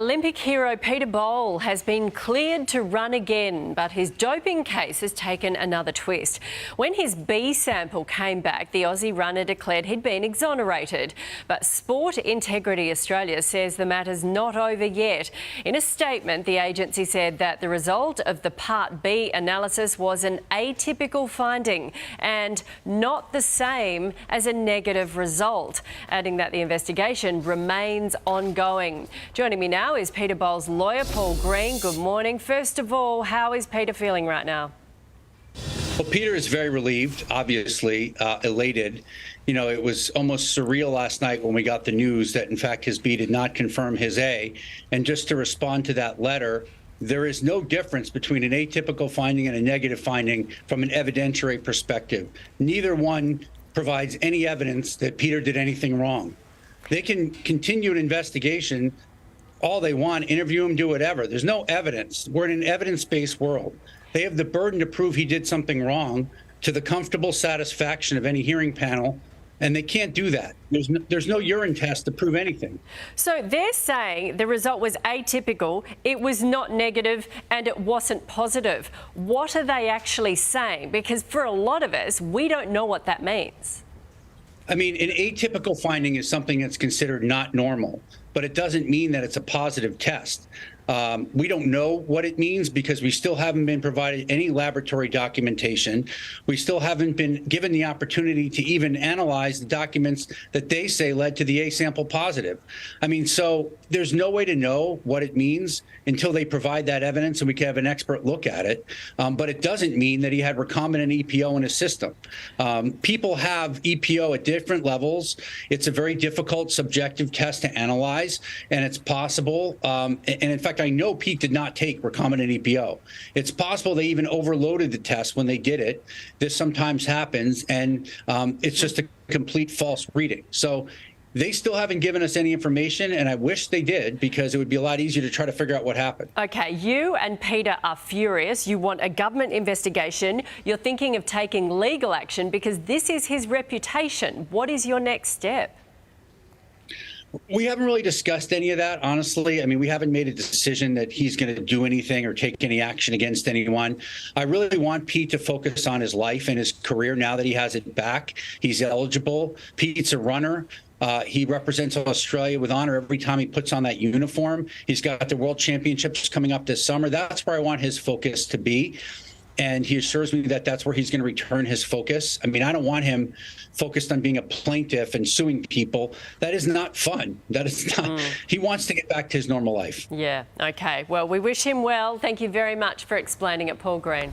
Olympic hero Peter Bol has been cleared to run again, but his doping case has taken another twist. When his B sample came back, the Aussie runner declared he'd been exonerated. But Sport Integrity Australia says the matter's not over yet. In a statement, the agency said that the result of the Part B analysis was an atypical finding and not the same as a negative result, adding that the investigation remains ongoing. Joining me now is Peter Bol's lawyer, Greene. Good morning. First of all, how is Peter feeling right now? Well, Peter is very relieved, obviously, elated. You know, it was almost surreal last night when we got the news that, in fact, his B did not confirm his A. And just to respond to that letter, there is no difference between an atypical finding and a negative finding from an evidentiary perspective. Neither one provides any evidence that Peter did anything wrong. They can continue an investigation all they want, interview him, do whatever. There's no evidence. We're in an evidence-based world. They have the burden to prove he did something wrong to the comfortable satisfaction of any hearing panel, and they can't do that. There's no urine test to prove anything. So they're saying the result was atypical, it was not negative, and it wasn't positive. What are they actually saying? Because for a lot of us, we don't know what that means. I mean, an atypical finding is something that's considered not normal, but it doesn't mean that it's a positive test. We don't know what it means because we still haven't been provided any laboratory documentation. We still haven't been given the opportunity to even analyze the documents that they say led to the A sample positive. I mean, so there's no way to know what it means until they provide that evidence and we can have an expert look at it. But it doesn't mean that he had recombinant EPO in his system. People have EPO at different levels. It's a very difficult subjective test to analyze, and it's possible. And in fact, I know Pete did not take recombinant EPO. It's possible they even overloaded the test when they did it. This sometimes happens, and it's just a complete false reading. So they still haven't given us any information, and I wish they did because it would be a lot easier to try to figure out what happened. OK, you and Peter are furious. You want a government investigation. You're thinking of taking legal action because this is his reputation. What is your next step? We haven't really discussed any of that, honestly. I mean, we haven't made a decision that he's going to do anything or take any action against anyone. I really want Pete to focus on his life and his career now that he has it back. He's eligible. Pete's a runner. He represents Australia with honor every time he puts on that uniform. He's got the World Championships coming up this summer. That's where I want his focus to be. And he assures me that that's where he's going to return his focus. I mean, I don't want him focused on being a plaintiff and suing people. That is not fun. That is not. He wants to get back to his normal life. Yeah. OK. Well, we wish him well. Thank you very much for explaining it, Greene.